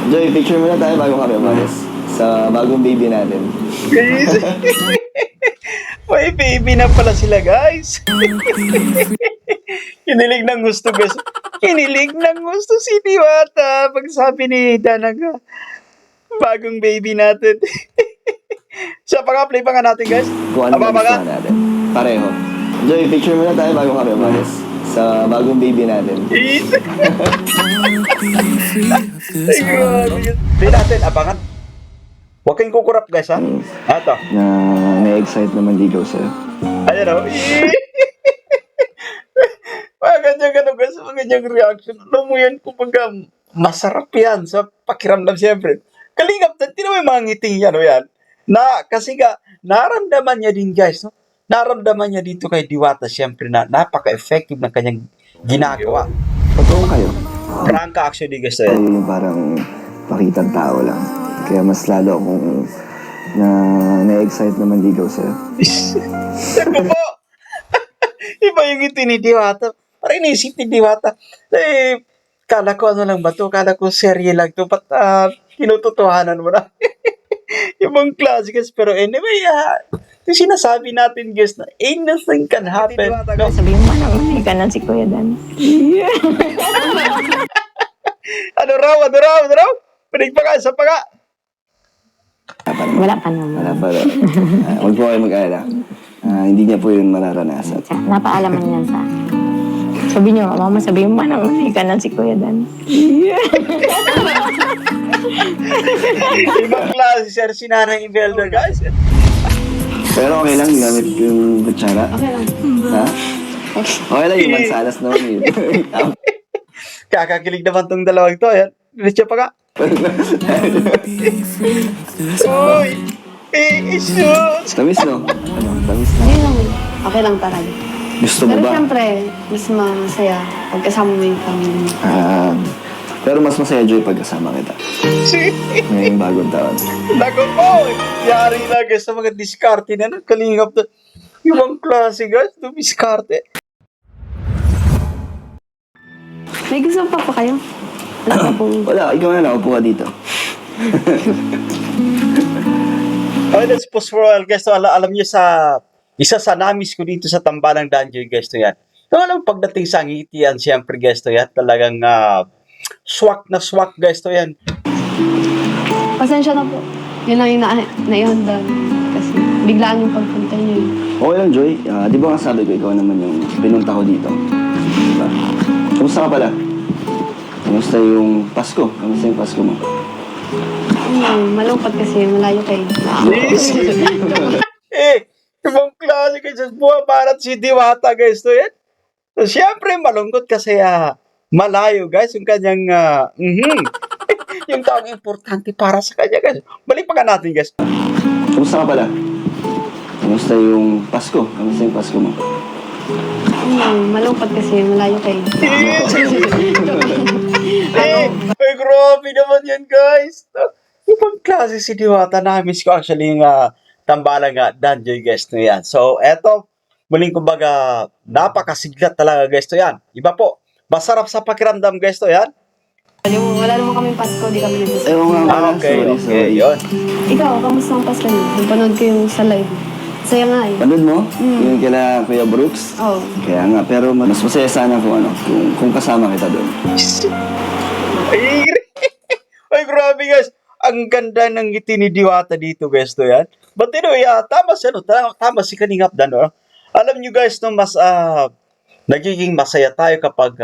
Joy, picture muna tayo bago kami umalis. Sa bagong baby natin. Guys, may baby na pala sila, guys. Kinilig ng gusto, guys. Kinilig ng gusto si Diwata. Pag sabi ni Danaga, bagong baby natin. Siya pa nga, play pa nga natin, guys. Kung ano Aba, gusto natin. Pareho. Joy, picture muna tayo bago kami umalis. Sa bagong baby natin. Ay, grabe. Play natin, abangan. Huwag kayong kukurap, guys, ha? Ato. Na na-excite naman ligaw sa'yo. Ayan, o. Mga ganyan, guys. Mga ganyang reaction. Alam mo yan, kumbaga, masarap yan sa pakiramdam, siyempre. Kalingap, tino mo yung mga ngiting yan, o yan. Kasi nga, naramdaman niya din, guys, no? Naramdaman niya dito kay Diwata, siyempre, na napaka-effective ng kanyang ginagawa. Totoo kayo. Prangka, actually, guys, Kayo yan. yung parang pakitang tao lang. Kaya mas lalo akong na-excite naman ligaw sa'yo. Ako po! Iba yung ngiti ni Diwata. Parang inisip ni Diwata. Kala ko ano lang ba to? Kala ko serye lang to. Ba't tinututuhanan mo na? Ibang klase, guys. Pero anyway, yung sinasabi natin, guys, na anything can happen. No? Sabihin mo na, may ka na si Kuya Dan. Ano raw? Pinig pa ka, isa pa ka. Wala pa naman. Wala pa rin. Huwag po kayo mag-alala. Hindi niya po yun mararanasan. Napaalaman niyan sa akin. Sabi niyo, mama, sabihin mo na, may ka na si Kuya Dan. Ibang klase, sir, si Nanay Imelda, guys. Pero okay lang, gamit yung kutsara. Okay lang. Ha? Okay lang yung mansalas naman yun. Kakakilig naman tong dalawang to. Yan. Diretso pa ka. Uy! Shoot! Tamis, no? Ano? Tamis na. Hindi lang. Okay lang talaga. Gusto mo Pero ba? siyempre, mas masaya pag kasama mo yung pamilya mo. Pero mas masaya, Joy, pag kasama kita. Ngayong bagong taon. Naku po! Yari na, guys, sa mga diskarte na kalingap na. Ibang klase, guys. Ito, diskarte. May gusto pa pa kayo? Wala pa pong... Wala, ikaw na lang. Upo ka dito. Okay, let's post for all, guys. So, alam nyo isa sa namis ko dito sa Tambalang Danjo, guys, to yan. So, alam, pagdating sa ngiti yan, siyempre, guys, to yan, talagang swak na swak, guys, to yan. Pasensya na po. Yun lang yung naihanda. Kasi biglaan yung pagpunta niyo. Okay lang, Joy. Di ba nga sabi ko, ikaw naman yung pinunta ko dito? Diba? Kumusta ka pala? Kumusta yung Pasko? Kumusta yung Pasko mo? Malungkot kasi malayo kayo. Ibang klase, guys. Bumabarat si Diwata, guys, to yan. So, siyempre, malungkot kasi malayo, guys, yung kanyang, yung taong importante para sa kanya, guys. Balik pa ka natin, guys. Kumusta ka pala? Kumusta yung Pasko? Kumusta yung Pasko mo? Malungkot kasi malayo kayo. Ay, grabe naman yan, guys. Ibang klase si Diwata. Na-miss ko actually yung Tambalang Danjoy, guys, to yan. So, eto, muling kumbaga, napakasiglat talaga, guys, to yan. Iba po, masarap sa pakiramdam, guys, to yan. Wala naman kami Pasko, di kami nagsasabi. Ewan nga pala. Okay, yun. Ikaw, kamusta ang Pasko niyo? Napanood ko yung sa live. Saya nga eh. Panood mo? Yung kila Kuya Brooks? Oo. Kaya nga, pero mas masaya sana kung kasama kita doon. Ay, ay, grabe, guys. Ang ganda ng ngiti ni Diwata dito, guys, to yan. But anyway, tama siya, no? Tama si Kaningap Dan, no? Alam nyo, guys, no, mas nagiging masaya tayo kapag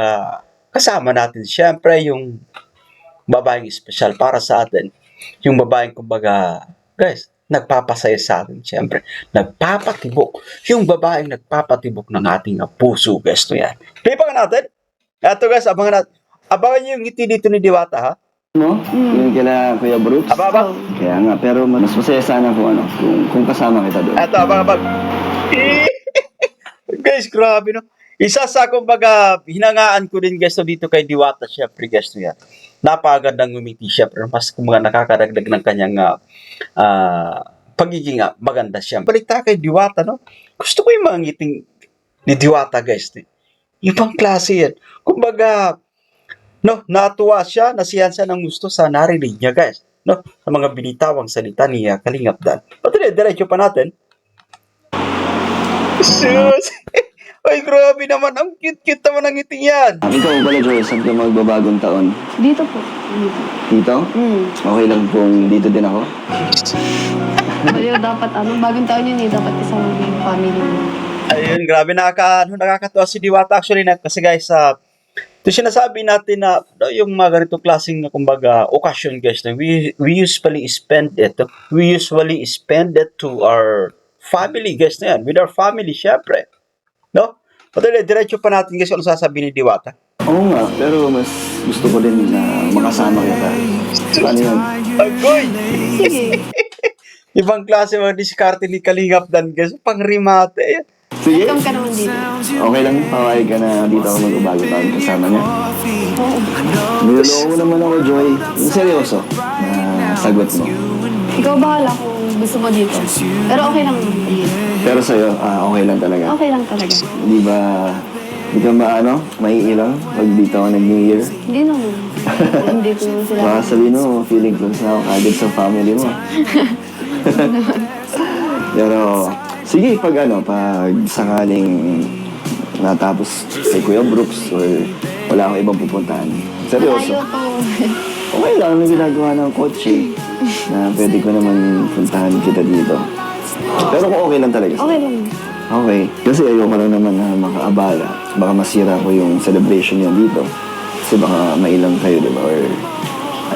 kasama natin. Siyempre, yung babaeng special para sa atin. Yung babaeng, kumbaga, guys, nagpapasaya sa atin, siyempre. Nagpapatibok. Yung babaeng nagpapatibok ng ating puso, guys, to yan. Play pa nga natin. Ito, guys, abangan natin. Abangan nyo yung ngiti dito ni Diwata, ha? Mo? Yung kila Kuya Brooks? Aba. Kaya nga, pero mas masaya sana kung kasama kita doon. Ito, abang. Guys, grabe, no? Isa sa, kumbaga, hinangaan ko din, guys, dito kay Diwata, syempre, guys, no yan. Napakagandang ngumiti, syempre, mas kumbaga nakakadagdag ng kanyang pagiging maganda, syempre. Balik tayo kay Diwata, no? Gusto ko yung mga ngiting ni Diwata, guys. Ibang klase yan. Kumbaga, No, natuwa siya, nasiyahan siya ng gusto sa narinig niya, guys. No, sa mga binitawang salita ni Kalingap Dan. Pati diretso pa natin. Sus! Ay, grabe naman. Ang cute-cute naman ng ngiti yan. Ikaw pala, Joy, saan ka magbabagong taon? Dito po. Dito. Dito? Okay lang kung dito din ako. Baliw dapat bagong taon yun dapat isama mo yung family mo. Ayun, grabe nakakatuwa si Diwata actually na kasi guys, ito sinasabi natin na yung mga ganitong klaseng na kumbaga okasyon guys na we usually spend it to our family guys na yan, with our family syempre. No? Pati diretso pa natin guys ano sasabihin ni Diwata. Oo nga, pero mas gusto ko din na makasama kita. Ano yun? Agoy! Sige. Ibang klase mga diskarte ni Kalingap Dan guys, pang rimate. Sige, Welcome ka naman dito. okay lang, pawayag ka na dito ako magbabago taon kasama niya. Oo. Niloloko mo naman ako, Joy. Yung seryoso na sagot mo. Ikaw bahala kung gusto mo dito. Pero okay lang naman dito. Pero sa'yo, okay lang talaga. Okay lang talaga. Di ka maiilang pag dito ako nag-New Year? Hindi naman. Hindi ko naman sila. Baka sabihin mo, feeling close na ako kagad sa family mo. Pero, sige, pag sakaling natapos kay Kuya Brooks or wala akong ibang pupuntahan. Seryoso. Ayaw to. Okay lang, may ginagawa ng kotse na pwede ko naman puntahan kita dito. Pero kung okay lang talaga. Okay lang. Okay. Kasi ayoko lang naman na makaabala. Baka masira ko yung celebration niyo dito. Kasi baka mailang kayo, di ba? Or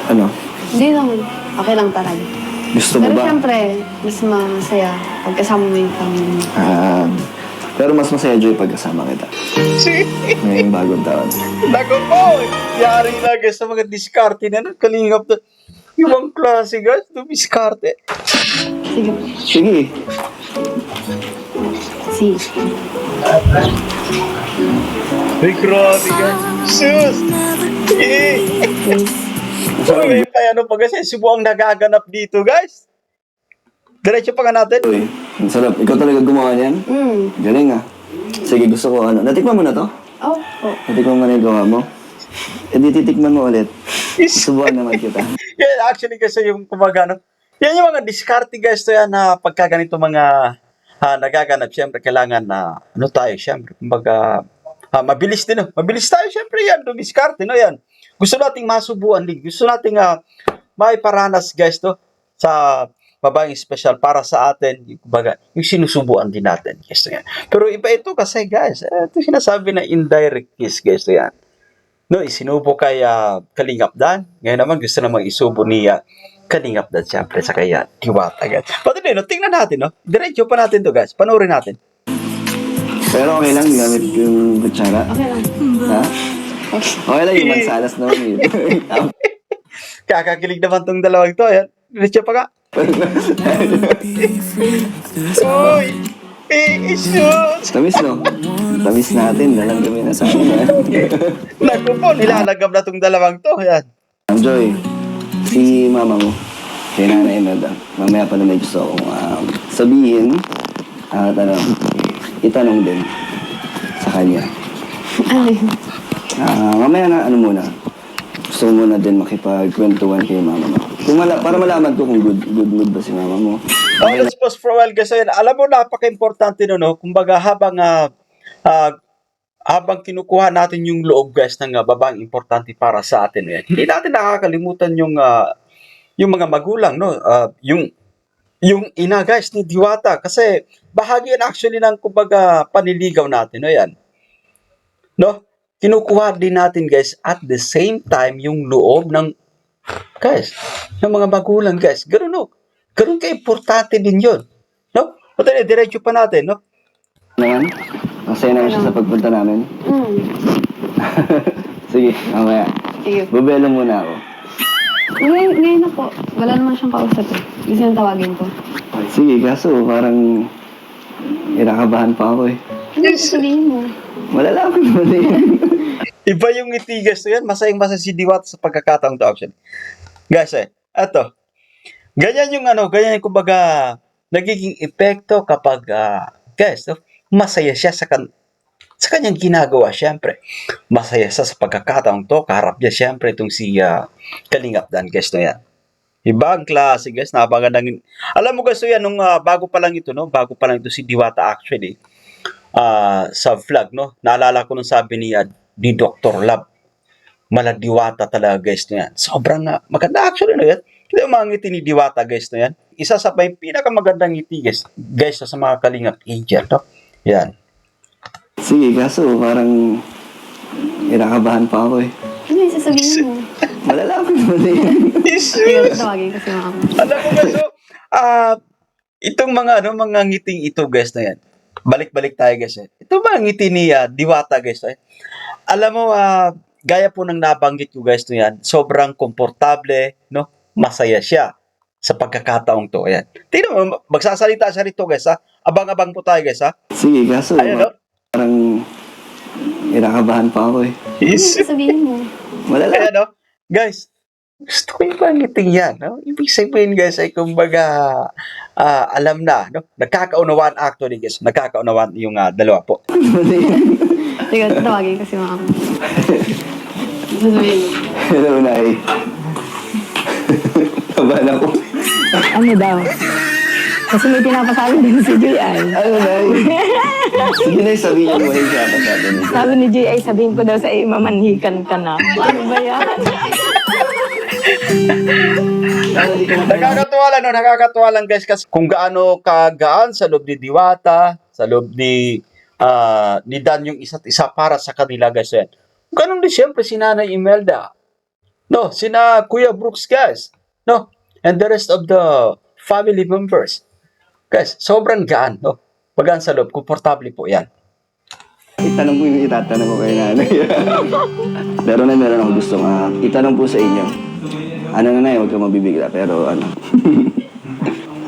ano? Hindi naman. Okay lang talaga. Gusto mo Pero ba? syempre, mas masaya pag kasama mo yung family mo. Pero mas masaya, Joy, pag kasama kita. Ngayong bagong taon. Naku po! Yari na guys sa mga diskarte na Kalingap Dan. Ibang klase guys, dumiskarte. Sige. Sige. Sige. Ay, grabe guys. Sus! Uy, kaya ano pa kasi, subuang nagaganap dito guys. Diretso pa nga natin. Joy, ang sarap. Ikaw talaga gumawa niyan? Galing ah. Sige, gusto ko Natikman mo na to? Oh. Natikman mo na yung gawa mo? E di titikman mo ulit. Subukan naman kita. Yeah, actually kasi yung kumagano. Yan yung mga diskarte guys to yan na pagka ganito mga nagaganap, syempre kailangan na tayo syempre kumbaga mabilis din mabilis tayo syempre yan dumiskarte no yan. Gusto nating masubuan din. Gusto nating may paranas guys to sa babaeng special para sa atin yung kumbaga yung sinusubuan din natin guys to yan. Pero iba ito kasi guys, ito sinasabi na indirect kiss guys to yan. No, isinubo kay Kalingap Dan. Ngayon naman gusto namang isubo ni Kalingap Dan siyempre sa kaya Diwata guys. Pati din, tingnan natin, no? Diretso pa natin to guys. Panoorin natin. Pero okay lang gamit yung kutsara. Okay lang. Ha? Okay lang yung mansalas naman yun. Kakakilig naman tong dalawang to. Ayan. Diretso pa ka. Uy! Isus! Tamis, no? Tamis natin. Dalang kami na sa akin. Naku po, nilalagam na tong dalawang to. Ayan. Joy, si mama mo, kay Nanay Imelda, mamaya pa na may gusto akong sabihin at itanong din sa kanya. Ay. Mamaya na muna. Gusto ko muna din makipagkwentuhan kay mama mo. Para malaman ko kung good mood ba si mama mo. Let's pause for a while guys. Ayan, alam mo, napaka-importante no? Kumbaga habang kinukuha natin yung loob guys ng babaeng importante para sa atin. Ayan. Hindi natin nakakalimutan yung mga magulang, no? Yung ina guys ni Diwata kasi bahagi yan actually ng kumbaga paniligaw natin, no? Yan. No? Kinukuha din natin guys at the same time yung loob ng guys, ng mga magulang guys. Ganun no. Ganun ka-importante din yun. No? Pati diretso pa natin, no? Naman, masaya naman siya sa pagpunta namin. Sige, mamaya. Sige. Bubelo muna ako. Ngayon na po. Wala naman siyang kausap eh. Gusto niyang tawagin ko. Sige, kaso parang inakabahan pa ako eh. Ano sabihin mo? Malalaman mo na yan. Iba yung itigas to yan. Masayang-masaya si Diwata sa pagkakataong to option. Guys, eto. Ganyan yung kumbaga, nagiging epekto kapag, guys, no, masaya siya sa kanyang ginagawa, syempre. Masaya siya sa pagkakataong to. Kaharap niya, syempre, itong si Kalingap Dan, guys, no yan. Ibang klase, guys. Napakagandang. Alam mo, guys, so yan, nung bago pa lang ito, no? Bago pa lang ito si Diwata, actually, sa vlog, no? Naalala ko nung sabi ni Dr. Lab, maladiwata talaga, guys, na yan. Sobrang maganda, actually, no yan. Hindi ang mga ngiti ni Diwata, guys, na yan. Isa sa may pinakamagandang ngiti, guys, sa mga Kalingap Angel, no? Yan. Sige, kaso parang kinakabahan pa ako eh. Ano yung sasabihin mo? Malalaman mo na yan. Sige, tawagin kasi mama. Alam mo ba, so, itong mga ngiting ito, guys, na yan. Balik-balik tayo, guys. Ito mga ngiti ni Diwata, guys. Alam mo, gaya po ng nabanggit ko, guys, na yan, sobrang komportable, no? Masaya siya sa pagkakataong to. Ayan. Tingnan mo, magsasalita siya rito, guys, ha? Abang-abang po tayo, guys, ha? Sige, kaso Ayan, no? parang kinakabahan pa ako eh. Ano yung sasabihin mo? Malalaman. Ayan, no? Guys, gusto ko yung pangiting yan. No? Ibig sabihin, guys, ay kumbaga, alam na. No? Nagkakaunawaan actually, guys. Nagkakaunawaan yung dalawa po. Sige, tawagin kasi mama. Sasabihin mo. Hello, Nay. Kabahan ako. Ano daw? Kasi may pinapasabi din si J.I. Ano, Nay? Sige, Nay, sabihin mo yung sabi niyo. Sabi ni J.I. sabihin ko daw sa iyo, mamanhikan ka na. Ano ba yan? Nakakatuwa lang, no? Nakakatuwa lang, guys, kasi kung gaano kagaan sa loob ni Diwata, sa loob ni Dan yung isa't isa para sa kanila, guys. Yan. Ganun din, siyempre, si Nanay Imelda. No, sina Kuya Brooks, guys. No, and the rest of the family members. Guys, sobrang gaan, no? Pagaan sa loob, komportable po yan. Itanong po yung itatanong ko kay Nanay. Pero na meron akong gustong itanong po sa inyo. Ano na, Nay, huwag ka mabibigla, pero ano.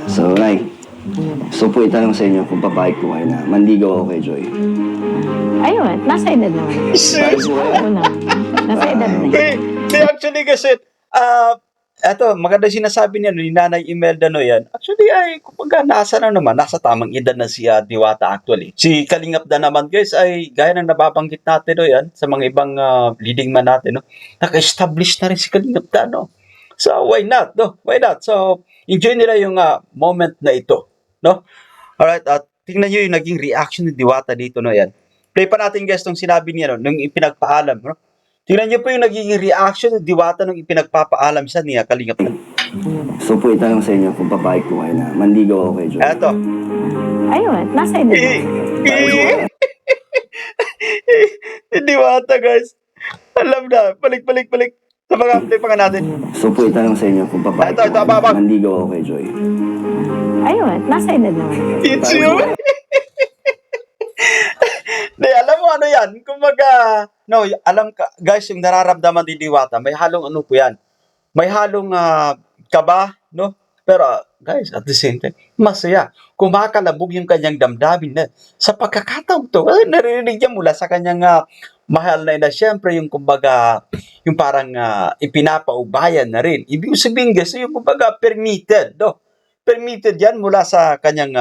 So, Nay, so po itanong sa inyo kung papayag po kayo na manligaw ako kay Joy. Ayun, nasa edad naman. Papayag po kayo? Una, nasa edad na. Actually, kasi, eto, maganda sinasabi niya ni Nanay Imelda, no, yan. Actually, ay, kumbaga, nasa tamang edad na si Diwata, actually. Si Kalingap Dan naman, guys, ay, gaya ng nababanggit natin, no, yan, sa mga ibang leading man natin, no, naka-establish na rin si Kalingap Dan, no. So, why not, no? Why not? So, enjoy nila yung moment na ito, no? Alright, at tingnan nyo yung naging reaction ni Diwata dito, no, yan. Play pa natin, guys, nung sinabi niya, no, nung ipinagpaalam, no? Tingnan niyo po yung nagiging reaction ng Diwata nung ipinagpapaalam siya ni Kalingap. So po itanong sa inyo kung papayag po kayo na manligaw ako kay Joy. Eto. Ayun, nasa edad na. Diwata, guys. Alam na. Balik. Sa mga play pa nga natin. So po itanong sa inyo kung papayag Ito, po kayo abang. na manligaw ako kay Joy. Ayun, nasa edad naman. It's you. Di, alam mo ano yan? Kumbaga, no, alam ka, guys, yung nararamdaman ni Diwata, may halong ano po yan. May halong kaba, no? Pero, guys, at the same time, masaya. Kumakalabog yung kanyang damdamin na sa pagkakataon to. Kasi naririnig niya mula sa kanyang mahal na ina. Siyempre, yung kumbaga, yung parang ipinapaubayan na rin. Ibig sabihin, guys, yung kumbaga permitted, no? Permitted yan mula sa kanyang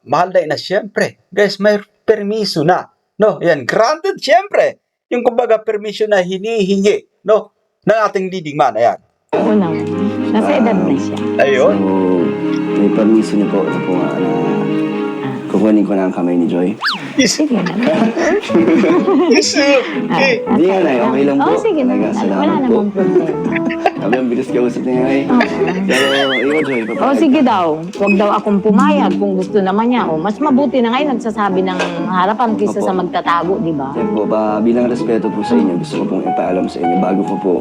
mahal na ina. Siyempre, guys, may permiso na. No, yan, granted, siyempre. Yung kumbaga permission na hinihingi, no, ng ating leading man, ayan. Una, nasa edad na siya. So, Ayun. may permiso niyo po na po na kukunin ko na ang kamay ni Joy. Sige na. Okay. Hindi nga, Nay, okay lang po. Oo, sige na. Talaga, Wala salamat po. namang problema. Sabi ang bilis kausap niya, Nay. Pero, ikaw, Joy, papayag. O sige daw, huwag daw akong pumayag kung gusto naman niya. O, mas mabuti na ngayon nagsasabi ng harapan kaysa Opo. sa magtatago, di ba? Yan po, bilang respeto po sa inyo, gusto ko pong ipaalam sa inyo bago ko po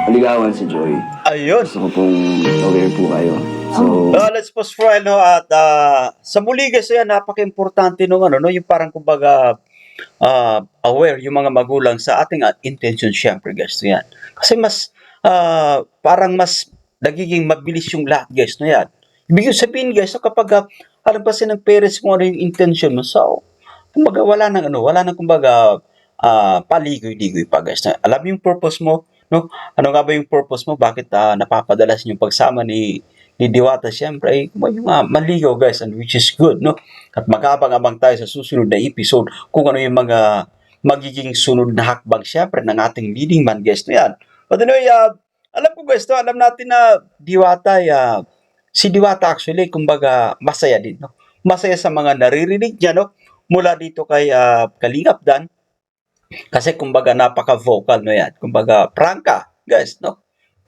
aligawan si Joy. Ayun. Gusto ko pong aware po kayo. So, Let's pause for no at sa muli guys yan napaka-importante nung ano no yung parang kumbaga aware yung mga magulang sa ating intention syempre guys no yan. Kasi mas parang mas nagiging mabilis yung lahat guys no yan. Ibig sabihin guys so kapag alam kasi ng parents mo ano yung intention mo so kumbaga wala nang kumbaga paligoy-ligoy pa guys. Alam mo yung purpose mo no? Ano nga ba yung purpose mo? Bakit napapadalas yung pagsama ni ni Diwata, siyempre, ay may mga maligaw, guys, and which is good, no? At mag-abang-abang tayo sa susunod na episode kung ano yung mga magiging sunod na hakbang, siyempre, ng ating leading man, guys, no yan. But anyway, alam ko, guys, no, alam natin na Diwata, si Diwata actually, kumbaga, masaya din, no? Masaya sa mga naririnig niya, no? Mula dito kay Kalingap Dan, kasi kumbaga napaka-vocal, no yan. Kumbaga, prangka, guys, no?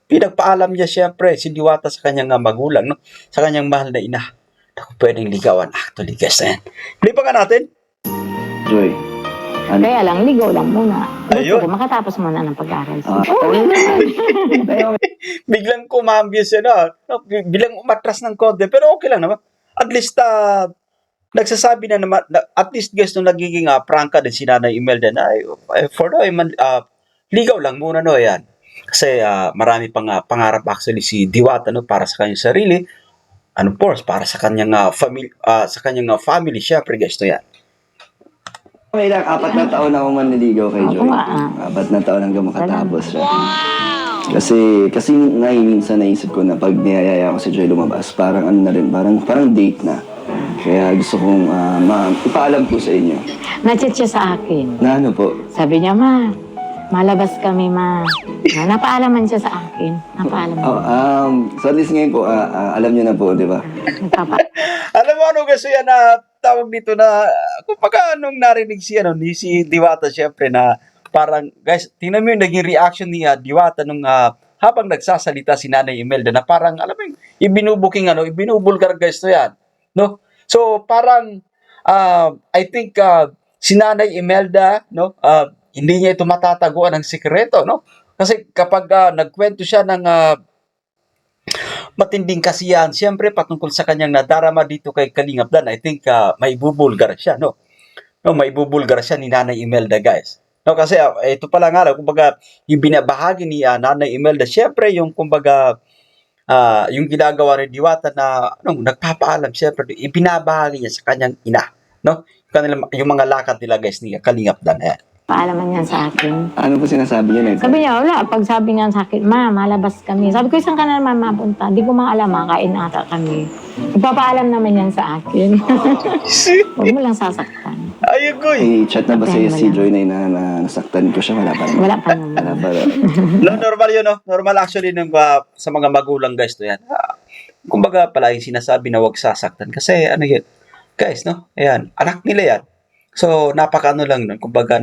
Pinagpaalam niya siyempre si Diwata sa kanyang magulang, no? Sa kanyang mahal na ina. Naku, pwedeng ligawan. Actually, guys, na yan. Play pa nga natin. Joy. Ano? Kaya lang, ligaw lang muna. Gusto Ayun. ko, makatapos muna ng pag-aaral. Biglang kumambius yun, no? Biglang umatras ng konti. Pero okay lang naman. At least, nagsasabi na naman, at least, guys, nung nagiging prangka din si Nanay Imelda na, for now, ligaw lang muna, no? Yan. Kasi marami pang pangarap actually si Diwata, no, para sa kanyang sarili, and of course para sa kanyang family, syempre, guys, to yan. May lang, 4 na taon ako manliligaw kay Joy. Ako nga, 4 na taon hanggang makatapos siya. Kasi nga minsan naisip ko na pag niyayaya ko si Joy lumabas, parang ano na rin, parang date na. Kaya gusto kong ipaalam po sa inyo. Na-chat siya sa akin. Na ano po? Sabi niya, ma, malabas kami, ma. Napaalaman siya sa akin. Napaalaman. So at least ngayon po, alam niyo na po, di ba? Nagpapa. Alam mo ano, guys, yan na tawag dito na, kapag nung narinig ni si Diwata, syempre, na parang, guys, tingnan mo yung naging reaction ni Diwata nung habang nagsasalita si Nanay Imelda na parang, alam mo yung ibinubulgar, guys, to yan. No? So, parang, I think, si Nanay Imelda, no, hindi niya ito matataguan ng sikreto, no? Kasi kapag nagkwento siya ng matinding kasiyahan, siyempre patungkol sa kanyang nadarama dito kay Kalingap Dan, I think may bubulgar siya, no? No, may bubulgar siya ni Nanay Imelda, guys. No, kasi ito pala nga, kumbaga, yung binabahagi ni Nanay Imelda, siyempre yung kumbaga, yung ginagawa ni Diwata na nagpapaalam, siyempre, ibinabahagi niya sa kanyang ina, no? Yung mga lakad nila, guys, ni Kalingap Dan. Paalaman niya sa akin. Ano po sinasabi niya na ito? Sabi niya, wala. Pag sabi niya sa akin, ma, malabas kami. Sabi ko, saan ka na naman mapunta? Di ko maalam, kain ata kami. Nagpapaalam naman yan sa akin. Huwag mo lang sasaktan. Ayun ko. I-chat na ba sa'yo si Joy na nasaktan ko siya? Wala pa naman. Wala pa naman. Wala pa rin. No, normal yun, no? Normal actually sa mga magulang, guys, to yan. Kumbaga pala yung sinasabi na huwag sasaktan. Kasi ano yun, guys, no? Ayan, anak nila yan. So, napaka lang nun. Kumbaga,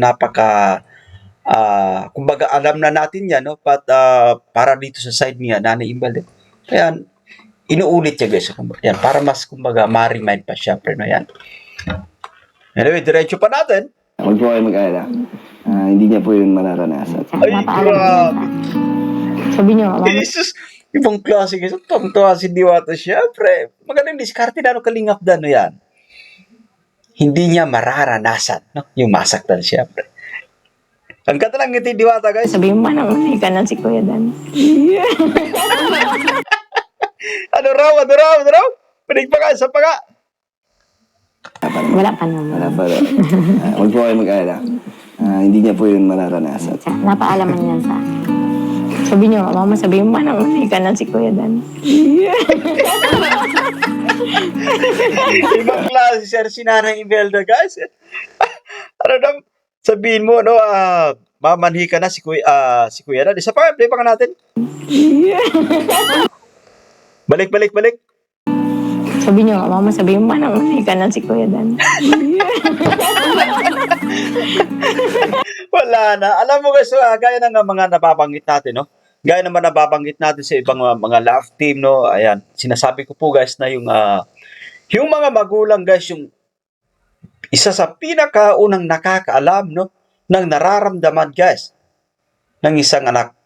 kumbaga, alam na natin yan, no? But, para dito sa side niya, Nanay Imelda. Ayan, inuulit niya, guys. Ayan, para mas, kumbaga, ma-remind pa siya. Pero, ayan. Anyway, diretso pa natin. Huwag po kayo mag-alala. Hindi niya po yun mararanasan. Ay, Napaalam niya sa akin. Sabi niya, mama, Jesus, ibang klase, guys. Tuwang-tuwa si Diwata, syempre. Magaling diskarte na, Kalingap Dan, no yan. Hindi niya mararanasan, no? Yung masaktan, syempre. Ang ganda ng ngiti, Diwata, guys. sabi mo, manang ka na si Kuya Dan. Ano raw? Pinig pa ka, isa pa ka. Wala pa naman. Wala pa rin. Huwag po kayo mag-alala. Hindi niya po yun mararanasan. Napaalaman niya sa akin. Sabi niya, mama, sabi mo, manang ka na si Kuya Dan. Ibang klase, sir, si Nanay Imelda, guys. Ano daw, sabihin mo, no, mamanhi ka na si Kuya Dan. Isa pa, play pa ka natin. Balik. Sabi niya, mama, sabi mo, manang ka na si Kuya Dan. Wala na. Alam mo, guys, gaya ng mga nababanggit natin, no? Gaya naman nababanggit natin sa ibang mga love team, no? Ayan, sinasabi ko po, guys, na yung mga magulang, guys, yung isa sa pinakaunang nakakaalam, no, ng nararamdaman, guys, ng isang anak.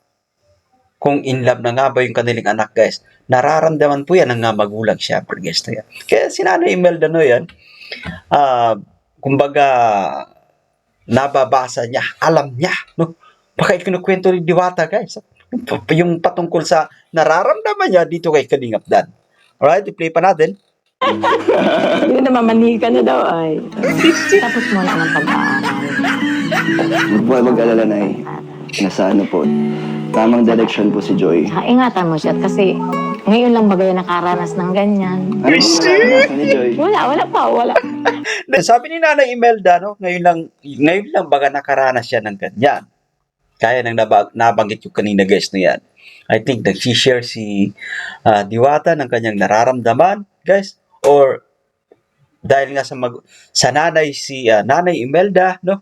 Kung in love na nga ba yung kanilang anak, guys, nararamdaman po yan ng magulang, syempre, guys, na yan. Kaya si Nanay Imelda, no, yan, kumbaga, nababasa niya, alam niya, no? Baka ikinukwento ni Diwata, guys, yung patungkol sa nararamdaman niya dito kay Kalingap Dan. Alright, i-play pa natin. Hindi na mamani ka na daw ay. Tapos mo na ng pag-aaral. Huwag po kayo mag-alala na Nasa ano po, tamang direction po si Joy. Ingatan mo siya kasi Ngayon lang ba kayo nakaranas ng ganyan? Ano po naranasan ni Joy? Wala pa, wala. Sabi ni Nanay Imelda, no, ngayon lang baga nakaranas siya ng ganyan. Kaya nang nabanggit yung kanina guys na yan. I think nag-share si Diwata ng kanyang nararamdaman, guys. Or dahil nga sa nanay Nanay Imelda, no?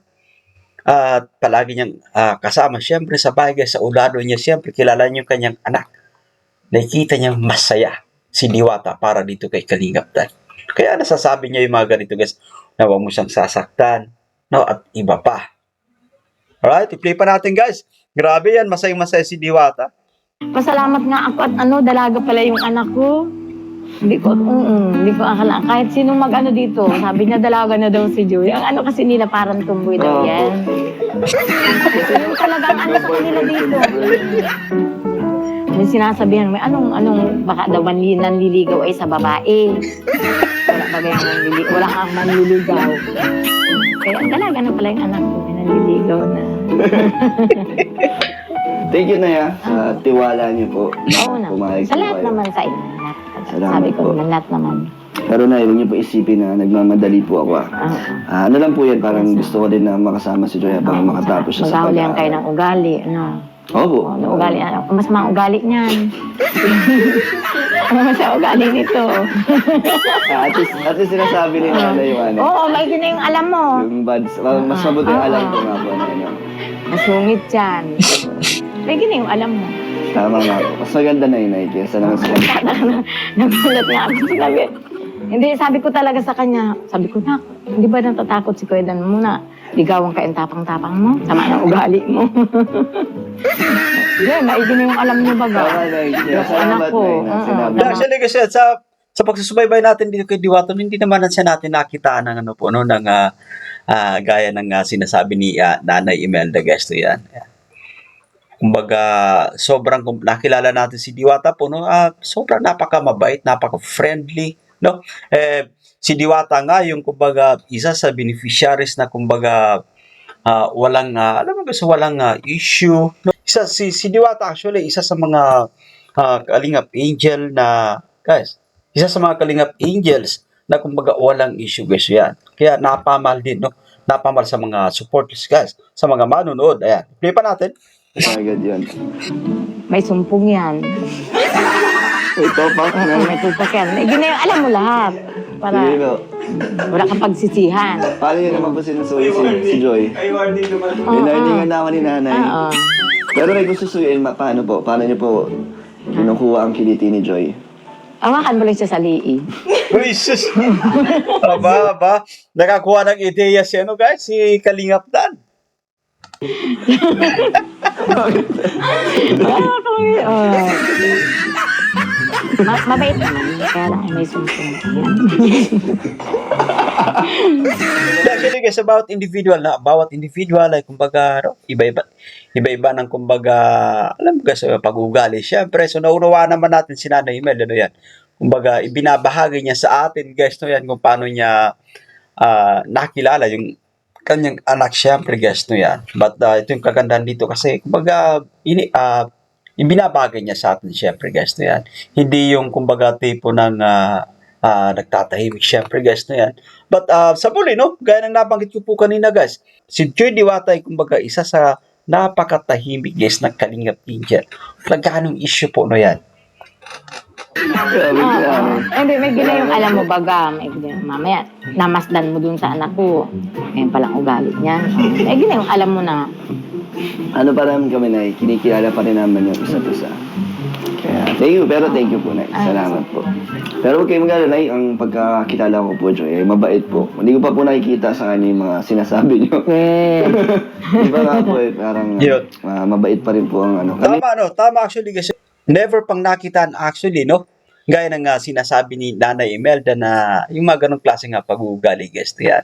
At palagi niyang kasama siyempre sa bahay guys, sa ulado niya siyempre kilala niyo yung kanyang anak. Nakikita niyang masaya si Diwata para dito kay Kalingap Dan. Kaya nasasabi niya yung mga ganito guys, na huwag mo siyang sasaktan, no? At iba pa. Alright, i-play pa natin guys. Grabe yan, masayang-masaya si Diwata. Pasalamat nga ako at dalaga pala yung anak ko. Hindi ko akala. Kahit sinong mag-ano dito, sabi niya dalaga na daw si Joy. Ang ano kasi nila parang tumboy daw yan. So yung talagang ano sa kanila dito. May sinasabihan, may anong, baka daw nanliligaw ay sa babae. Wala kang manliligaw. Kaya dalaga na pala yung anak ko, nanliligaw na. Thank you, Naya, sa tiwala niyo po. Oo na. Pumayag Sa po lahat kayo. naman sa inyo. Salamat Sabi ko po. naman, lahat naman. Pero Nay, huwag niyo po isipin na nagmamadali po ako. Ano lang po yan, parang gusto ko din na makasama si Joy para makatapos siya sa Magkahulihan kayo ng ugali. Opo. Ugali, mas mga ugali niyan. Ano mas ang ugali nito? At least sinasabi ni Nanay yung ano. Oo, maigi na yung alam mo. Yung bads, mas mabuti yung alam ko nga po na ano. Masungit yan. Maigi na yung alam mo. Tama nga po. Mas maganda na yun, Nay, kesa naman sa Nagulat nga ako. Hindi, sabi ko talaga sa kanya, sabi ko, nak, hindi ba natatakot si Kuya Dan muna? Ligawan ka yung tapang-tapang mo, sama ng ugali mo. Hindi, maigi na yung alam niyo baga. Tama, Nay. Yung Salamat, anak ko. Nay, na sinabi. Actually kasi sa pagsusubaybay natin dito kay Diwata, hindi naman siya natin nakitaan ng ano po, no, ng gaya ng sinasabi ni Nanay Imelda guys to yan. Kumbaga, sobrang nakilala natin si Diwata po, no? Sobrang napakamabait, napaka-friendly, no? Si Diwata nga yung kumbaga isa sa beneficiaries na kumbaga walang alam mo ba sa walang issue, no? Si Diwata actually isa sa mga Kalingap Angel na guys, isa sa mga Kalingap Angels na kumbaga walang issue guys yan. Kaya napamahal din, no? Napamahal sa mga supporters guys, sa mga manonood. Ayan, play pa natin. Agad yun. May sumpong yan. Ito pa. May tutak yan. Maigi na yung alam mo lahat. Para Sige po. wala kang pagsisihan. Paano yun naman po sinusuyo si Joy? Binardingan naman ni Nanay. Oo. Pero may gusto suyuin, paano po? Paano niyo po kinukuha ang kiliti ni Joy? Awakan mo lang siya sa lii. Uy, sus! Aba. Nakakuha ng ideya si ano guys, si Kalingap Dan. Mabait naman. Kaya lang may sumpong. Actually guys, about individual na, bawat individual ay kumbaga, no, iba-iba ng kumbaga, alam mo guys, pag-ugali. Siyempre, so naunawa naman natin si Nanay Mel, ano yan. Kumbaga, ibinabahagi niya sa atin guys, no yan, kung paano niya nakilala yung kanyang anak, siyempre guys, no yan. But ito yung kagandahan dito kasi, kumbaga, ibinabagay niya sa atin, siyempre guys, no yan. Hindi yung kumbaga tipo ng nagtatahimik, siyempre guys, no yan. But sa muli, no, gaya ng nabanggit ko po kanina guys, si Joy Diwata ay kumbaga isa sa napakatahimik guys ng Kalingap Angel. Ganong issue po no yan. Hindi, may gina yung alam mo baga. May gina yung mamaya. Namasdan mo dun sa anak ko. Ngayon palang ugali niyan. May gina yung alam mo na. Ano pa naman kami, Nay? Kinikilala pa rin naman yung isa't isa. Kaya, thank you po, Nay. Salamat po. Pero huwag kayong mag-alala, Nay, ang pagkakilala ko po, Joy, ay mabait po. Hindi ko pa po nakikita sa kanya yung mga sinasabi niyo. Di ba nga po, parang Yun. mabait pa rin po ang ano. Kami, Tama actually kasi never pang nakitaan actually, no? Gaya ng sinasabi ni Nanay Imelda na yung mga ganong klase nga pag-uugali guys, yan.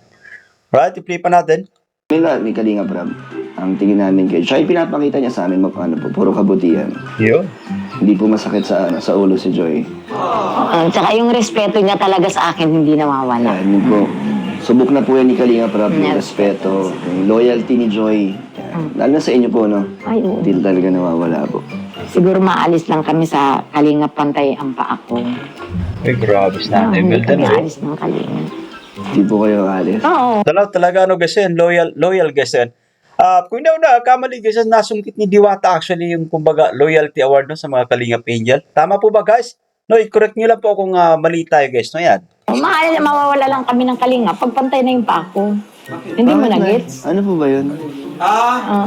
Right, i-play pa natin. lahat ni Kalingap Rab, ang tingin namin kayo. Siya yung pinapakita niya sa amin, po, puro kabutihan. Yun. Hindi po masakit sa ulo si Joy. Tsaka yung respeto niya talaga sa akin hindi nawawala. Yan, yun po. Subok na po yan ni Kalingap Rab, yung respeto, yung loyalty ni Joy. Yan. Lalo na sa inyo po, no? Ay, oo. Hindi talaga nawawala po. Siguro maalis lang kami sa Kalingap Pantay ang paa ko. Ay, grabe si Nanay Hindi Imelda, kami no? alis ng Kalingap. Hindi po kayo alis. Oo. Talaga ano guys yan, loyal guys yan. Kung hindi ako kamali guys, nasungkit ni Diwata actually yung kumbaga loyalty award no, sa mga Kalingap Angel. Tama po ba guys? No, i-correct nyo lang po kung mali tayo guys. No, yan. Mawawala lang kami ng Kalingap pag pantay na yung paa ko. Hindi mo Bakit, na Nay? gets? Ano po ba yun? Oo.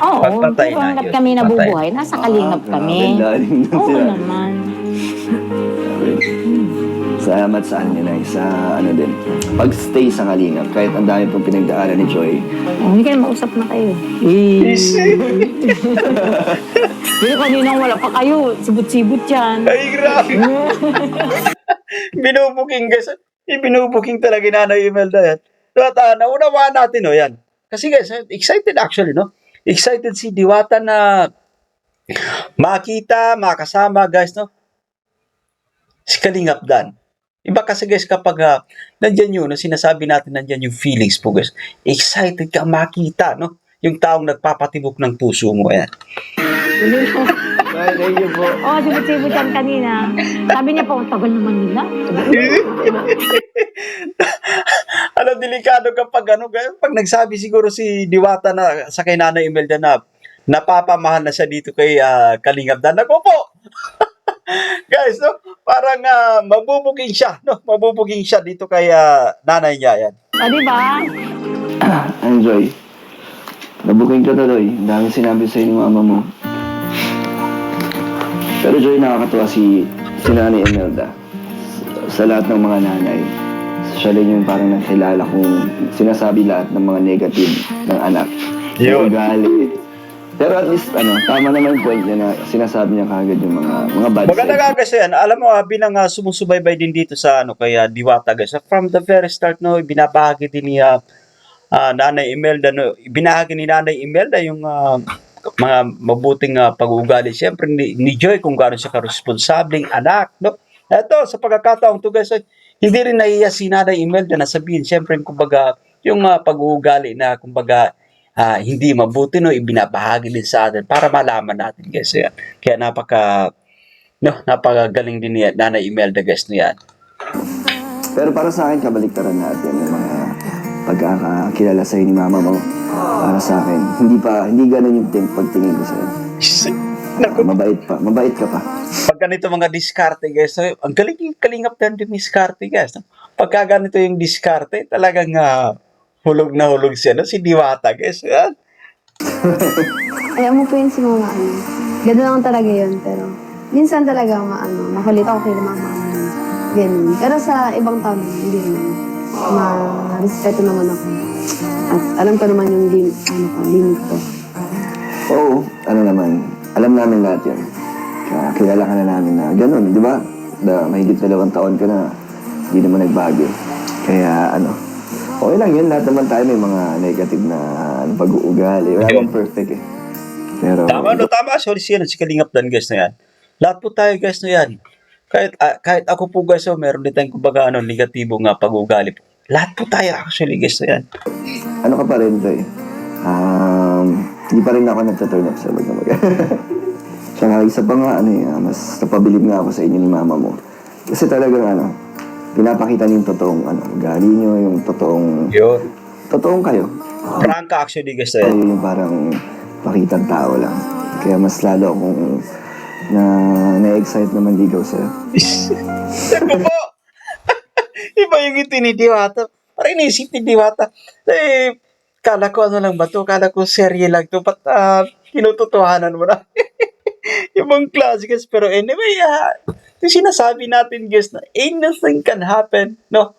Oo. Pagpatay Pero na hanggat yun. kami Patay. nabubuhay, nasa Kalingap kami. Ang lalim na Oo sila. naman. Salamat sa ano na sa ano din. Pag-stay sa Kalingap, kahit ang dami pong pinagdaanan ni Joy. Oh, hindi kayo mausap na kayo. Hindi kaninang wala pa kayo. Sibut-sibut yan. Ay, grabe. Binubuking guys. Ibinubuking talaga ni Nanay Imelda yan. At naunawaan natin, no, yan. Kasi guys, excited actually, no? Excited si Diwata na makita, makasama, guys, no? Si Kalingap Dan. Iba kasi guys kapag nandyan yun, no, sinasabi natin nandyan yung feelings po guys. Excited ka makita, no? Yung taong nagpapatibok ng puso mo, yan. Ay, thank you po. Oo, sibut-sibut yan kanina. Sabi niya po, tagal naman nila. Delikado kapag guys, pag nagsabi siguro si Diwata na sa kay Nanay Imelda na napapamahal na siya dito kay Kalingap Dan. Ako po! Guys, no? Parang mabubuking siya, no? Mabubuking siya dito kay nanay niya, yan. O, di ba? Enjoy. Nabuking ka tuloy. Ang daming sinabi sa'yo ni mama mo. Pero Joy, nakakatuwa si Nanay Imelda. Sa lahat ng mga nanay. Siya rin yung parang nakilala kung sinasabi lahat ng mga negative ng anak. Yun. Galit. Pero at least, tama naman yung point niya na sinasabi niya kagad yung mga bad Maganda sides. nga kasi yan. Alam mo, bilang sumusubaybay din dito sa kay Diwata guys. From the very start, no, binabahagi din ni Nanay Imelda, no, binahagi ni Nanay Imelda yung mga mabuting pag-uugali. Siyempre, ni Joy kung gaano siya karesponsabling anak, no. Eto, sa pagkakataong to guys, hindi rin nahiya si Nanay Imelda na sabihin, siyempre, kumbaga, yung pag-uugali na, kumbaga, hindi mabuti, no, ibinabahagi din sa atin para malaman natin, guys. Yan. Kaya napakagaling din ni Nanay Imelda, guys, no yan. Pero para sa akin, kabaliktaran natin yung mga pagkakakilala sa'yo ni mama mo. Para sa akin, hindi ganun yung pagtingin ko sa'yo. Naku, Mabait ka pa. pag ganito mga diskarte, guys, ang galing yung Kalingap Dan din diskarte, guys. No? Pagka ganito yung diskarte, talagang hulog na hulog siya, no? Si Diwata, guys. Yan. Ayaw mo po yun si mama. Gano'n lang talaga yun, pero minsan talaga makulit ako kay mama. Ganun. Pero sa ibang tao, hindi naman. Ma-respeto naman ako. At alam ko naman yung limit ko. Oo, alam namin lahat yun. Kilala ka na namin na ganun, di ba? Mahigit 2 taon ka na, hindi naman nagbago. Kaya okay lang yun. Lahat naman tayo may mga negative na pag-uugali. Wala bang perfect eh. Pero, Tama. Sorry si Kalingap Dan, guys, na yan. Lahat po tayo, guys, na yan. Kahit ako po, guys, meron din tayong kumbaga negatibong pag-uugali po. Lahat po tayo, actually, guys, na yan. ano ka pa rin, Joy? Hindi pa rin ako nagtaturn up sa mag-mag. Tsaka isa pa nga, mas napabilib nga ako sa inyo ni mama mo. Kasi talagang, pinapakita niyo yung totoong, ugali niyo, yung totoong kayo. Prangka, actually, guys, na Kayo yan. yung parang pakitang tao lang. Kaya mas lalo akong na-excite naman ligaw sa'yo. Ako po! Iba yung ni Diwata. Parang inisip ni Diwata. Kala ko lang ba to? Kala ko serye lang to. Ba't kinutotohanan mo na? Yung mga klase, guys. Pero anyway, yung sinasabi natin, guys, na anything can happen, no?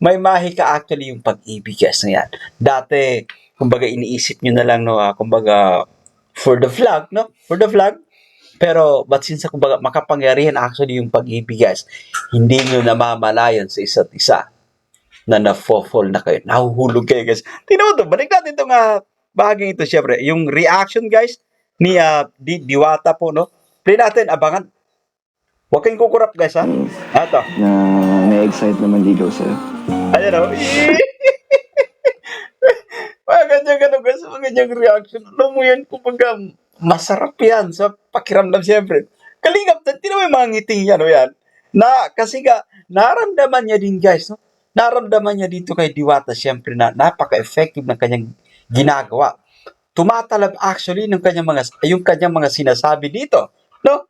May mahika actually yung pag-ibig, guys, na yan. Dati, kumbaga, iniisip nyo na lang, no? Kumbaga, for the vlog, no? For the vlog. Pero, but since, kumbaga, makapangyarihan actually yung pag-ibig, guys, hindi nyo namamalayan sa isa't isa na na-fall na kayo. Nahuhulog kayo, guys. Tingnan mo to. Balik natin itong bahaging ito, syempre. Yung reaction, guys, ni Diwata po, no? Play natin, abangan. Huwag kayong kukurap, guys, ha? Ito. Na-excite naman ligaw sa'yo. Ayan, o. Mga ganyan, guys. Mga ganyang reaction. Alam mo yan, kumbaga, masarap yan sa pakiramdam siyempre. Kalingap, tinan mo yung mga ngiting yan, o yan. Kasi nga, naramdaman niya din guys, no? Naramdaman niya dito kay Diwata siyempre na napaka-effective ng kanyang ginagawa. Tumatalab actually yung kanyang mga sinasabi dito, no?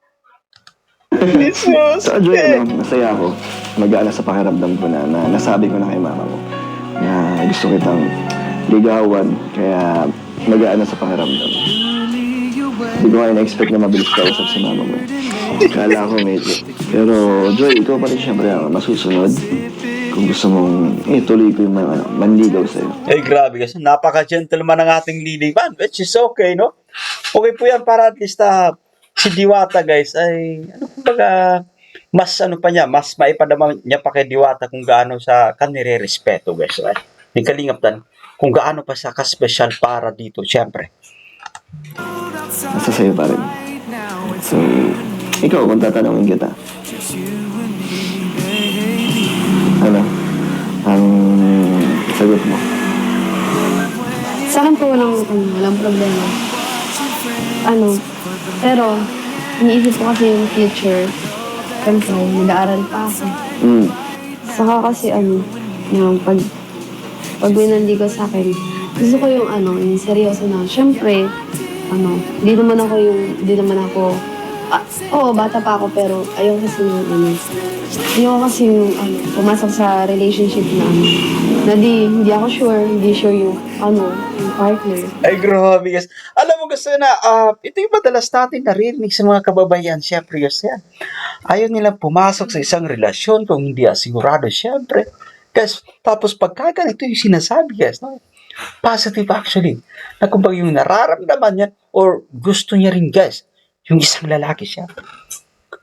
Jesus! So, Joy, masaya ako. Mag-aala sa pakiramdam ko na nasabi ko na kay mama mo na gusto kitang ligawan, kaya mag-aala sa pakiramdam. Hindi ko nga na-expect na mabilis kausap si mama mo. Kala ko medyo. Pero, Joy, ikaw pa rin siyempre ang masusunod. Kung gusto mong tuloy ko yung manligaw sa'yo. Grabe kasi napaka-gentleman ng ating leading man, which is okay, no? Okay po yan para at least si Diwata, guys, ay, kumbaga, mas maipadama niya pa kay Diwata kung gaano sa kanire-respeto, guys, right? Ni Kalingap Dan, kung gaano pa siya ka-special para dito, syempre. Nasa sa'yo pa rin. So, ikaw, kung tatanungin kita, ano, ang sagot mo? Sa akin po walang problema. Pero, iniisip ko kasi yung future. Siyempre, nag-aaral pa ako. Saka kasi yung pag may nanligaw sa akin, gusto ko yung seryoso na. Siyempre, hindi naman ako, oo, bata pa ako, pero ayoko kasi yung pumasok sa relationship na hindi ako sure, hindi sure yung partner. Grabe, guys. Alam mo, gusto na, ito yung madalas natin narinig sa mga kababayan, syempre, guys, yan. Ayaw nilang pumasok sa isang relasyon kung hindi asigurado, syempre. Guys, tapos pagkaganito yung sinasabi, guys, no? Positive actually. Na kumbaga yung nararamdaman niya or gusto niya rin, guys, yung isang lalaki siya.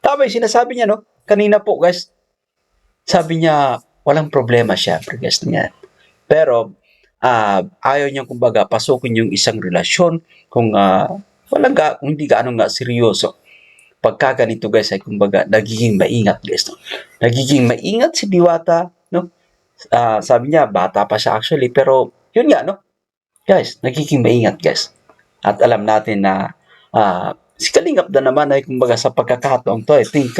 Tama yung sinasabi niya, no? Kanina po, guys, sabi niya, walang problema siya, guys, niya. Pero, ayaw niyang kumbaga pasukin yung isang relasyon kung kung hindi gaano nga seryoso. Pagka ganito, guys, ay kumbaga nagiging maingat, guys, no? Nagiging maingat si Diwata, no? Sabi niya, bata pa siya actually, pero yun nga, no? Guys, nagiging maingat, guys. At alam natin na si Kalingap na naman ay kumbaga sa pagkakataong to, I think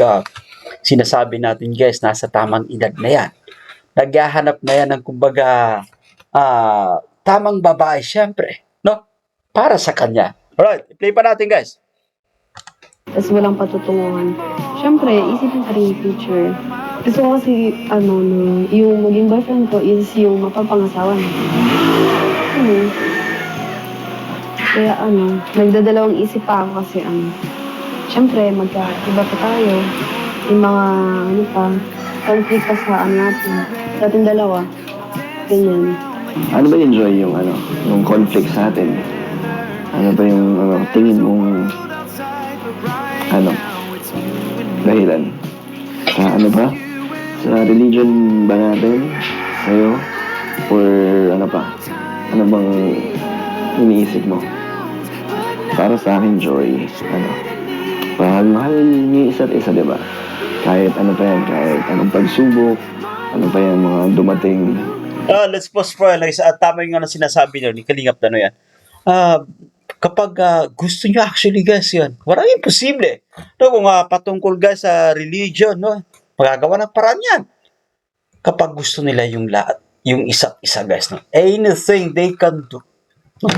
sinasabi natin, guys, nasa tamang edad na yan. Naghahanap na yan ng kumbaga tamang babae, syempre, no? Para sa kanya. Alright, play pa natin, guys. Tapos walang patutunguhan. Siyempre, isipin pa rin yung future. Gusto ko kasi, yung maging boyfriend ko is yung mapapangasawa niya. Kaya nagdadalawang isip pa ako kasi siyempre, magkaiba pa tayo. Yung mga, conflict pa sa natin. Sa ating dalawa. Ganyan. Ano ba yung Joy, yung conflict sa atin? Ano ba yung tingin mong dahilan? Ano ba? Sa religion ba natin? Sa'yo? Or ano pa? Ano bang iniisip mo? Para sa akin, Joy, pag mahal niyo isa't isa, diba? Kahit ano pa yan, kahit anong pagsubok, ano pa yan, mga dumating. Let's pause for a guys. Tama yung sinasabi niyo ni Kalingap na yan. Kapag gusto niyo actually, guys, yan, walang imposible. No, kung patungkol, guys, sa religion, no, magagawa ng paraan yan. Kapag gusto nila yung isa't isa, guys, no, anything they can do. No?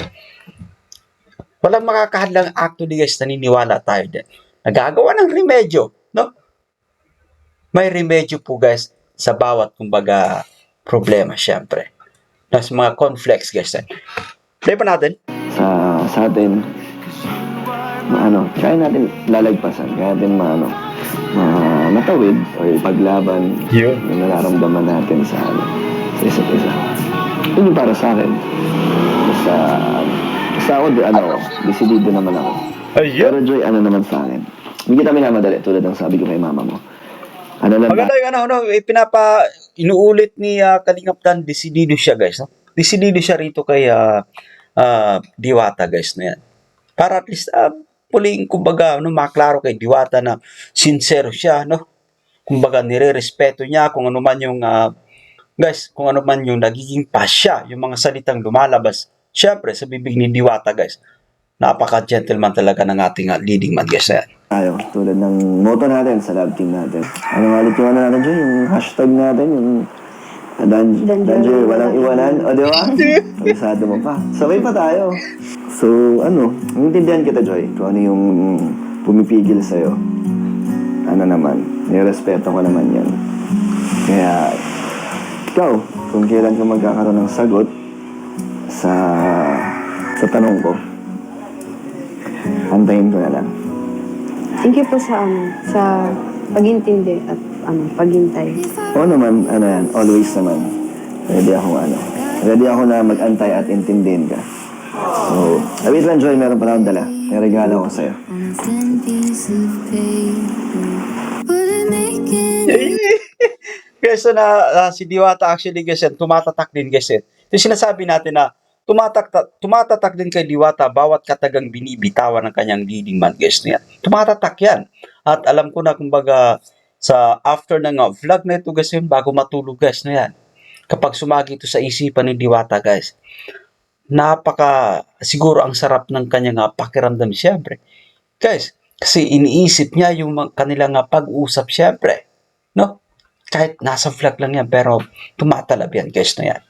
Walang makakahadlang actually, guys, naniniwala tayo din. Nagagawa ng remedyo, no? May remedyo po, guys, sa bawat, kumbaga, problema, syempre. Nas mga conflicts, guys. Play pa natin. Sa atin, kaya natin lalagpasan, kaya natin matawid o ipaglaban yung nararamdaman natin sa isa't isa. Yun yung para sa akin. Basta ako, desidido naman ako. Pero Joy, naman sa akin. Hindi kita minamadali, tulad ng sabi ko kay mama mo. Maganda yung inuulit ni Kalingap Dan, desidido siya, guys. No? Desidido siya rito kay Diwata, guys, na yan. Para at least, muling, kumbaga, maklaro kay Diwata na sincere siya, no? Kumbaga, nire-respeto niya kung ano man yung, guys, kung ano man yung nagiging pasya, yung mga salitang lumalabas, syempre, sa bibig ni Diwata, guys. Napaka-gentleman talaga ng ating leading man guys na yan. Tayo, tulad ng motto natin sa love team natin. Ano nga ulit yung ano natin dyan? Yung hashtag natin, yung Danjoy, walang iwanan. O, di ba? Kabisado mo pa. Sabay pa tayo. So, ano, naiintindihan kita, Joy, kung ano yung pumipigil sa'yo. Ano naman, nirespeto ko naman yan. Kaya, ikaw, kung kailan ka magkakaroon ng sagot sa tanong ko, antayin ko na lang. Thank you po sa pag-intindi at paghintay. Oo naman, ano yan, always naman. Ready ako na mag-antay at intindihin ka. So, wait lang, Joy, meron pa akong dala. May regalo ko sa'yo. Guys, si Diwata actually guys yan, tumatatak din guys yan. Ito sinasabi natin na tumatatak din kay Diwata bawat katagang binibitawan ng kanyang leading man guys na yan. Tumatatak yan. At alam ko na kumbaga sa after ng vlog na ito guys yun, bago matulog guys na yan. Kapag sumagi ito sa isipan ni Diwata guys, siguro ang sarap ng kanyang pakiramdam siyempre. Guys, kasi iniisip niya yung kanilang pag-usap siyempre. No? Kahit nasa vlog lang yan, pero tumatalab yan guys na yan.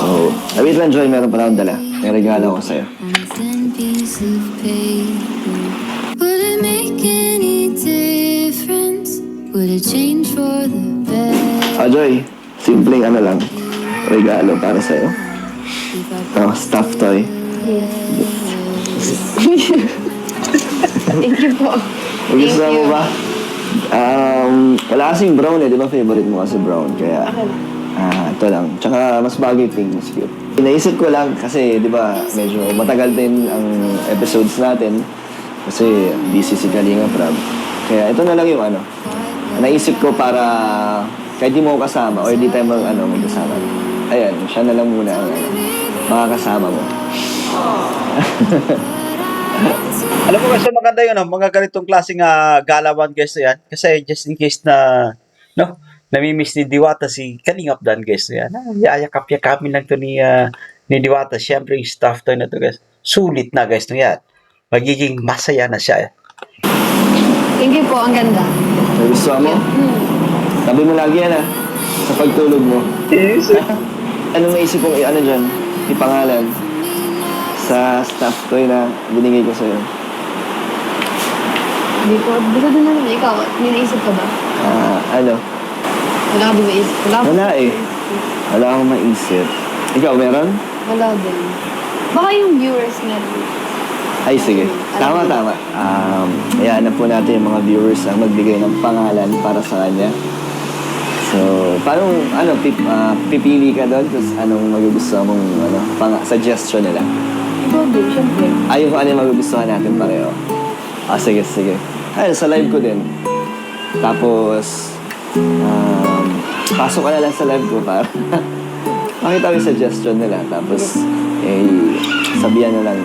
So, wait lang, Joy, meron pa akong dala. May regalo ko sa'yo. Would it make any difference? Would it change for the better? Joy, simpleng ano lang, regalo para sa'yo. Stuffed toy. Thank you po. Gusto mo ba? Wala kasing brown di ba? Favorite mo kasi brown. Kaya, ito lang. Tsaka mas bagay pink, mas cute. Naisip ko lang kasi, di ba, medyo matagal din ang episodes natin. Kasi busy si Kalinga Prab. Kaya ito na lang yung naisip ko para kahit di mo ko kasama or di tayo magkasama. Ayan, siya na lang muna ang makakasama mo. Alam mo kasi maganda yun, mga ganitong klaseng galawan guys na yan. Kasi just in case na, namimiss ni Diwata si Kalingap Dan guys na yan. Yakap-yakapin lang to ni Diwata. Siyempre yung stuff toy na to guys. Sulit na guys na yan. Magiging masaya na siya. Thank you po, ang ganda. May gusto mo? Sabi mo lagi yan sa pagtulog mo. Yes. Ano maisip kong dyan? Ipangalan sa stuff toy na binigay ko sa'yo. Hindi ko din naman. Ikaw, ninaisip ka ba? Wala ka din maisip? Wala eh. Wala akong maisip. Ikaw, meron? Wala din. Baka yung viewers meron. Ay, sige. Tama. Hayaan na po natin yung mga viewers na magbigay ng pangalan para sa kanya. So, paano, pipili ka doon? Tapos anong magugustuhan mong, suggestion nila? Ikaw din, syempre. Ayun kung ano yung magugustuhan natin pareho. Sige. Ayun, sa live ko din. Tapos, pasok ka na lang sa live ko para makita ko yung suggestion nila. Tapos, sabihan na lang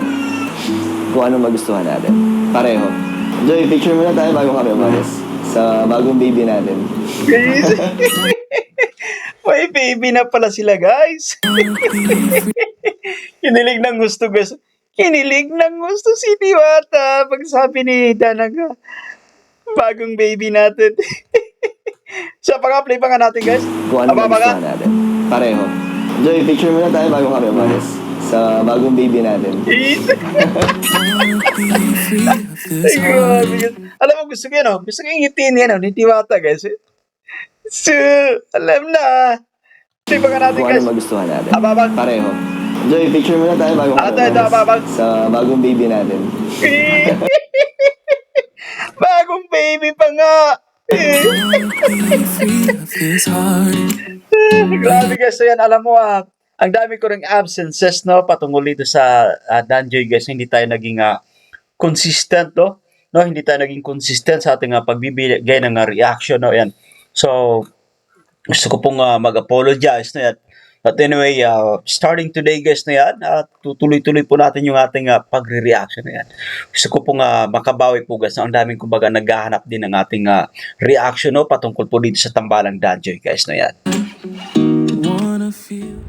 kung anong magustuhan natin. Pareho. Joy, picture muna tayo bago kami umalis. Sa bagong baby natin. Guys. May baby na pala sila guys. Kinilig ng gusto guys. Kinilig ng gusto si Diwata. Pagsabi ni Danaga, bagong baby natin. Sa pang-play pa nga natin guys. Kung ano magustuhan natin. Pareho. Joy, picture muna tayo bago kami umalis. Sa bagong baby natin. Ay, grabe guys. Alam mo, gusto ko yan Gusto ko yung ngitiin yan ni Diwata guys. So, alam na. Play pa nga natin Kung guys. ano magustuhan natin. Ababang. Pareho. Joy, picture muna tayo bago kami Ito, ababang. sa bagong baby natin. Bagong baby pa nga. Grabe guys, so yan, alam mo ang dami ko ring absences patungkol dito sa Danjoy guys, hindi tayo naging consistent hindi tayo naging consistent sa ating pagbibigay ng reaction yan. So gusto ko pong mag-apologize yan. But anyway, starting today guys na yan, tutuloy-tuloy po natin yung ating pagre-reaction na yan. Gusto ko pong makabawi po guys, ang daming kumbaga naghahanap din ng ating reaction patungkol po dito sa tambalang Danjoy guys na yan. Wanna feel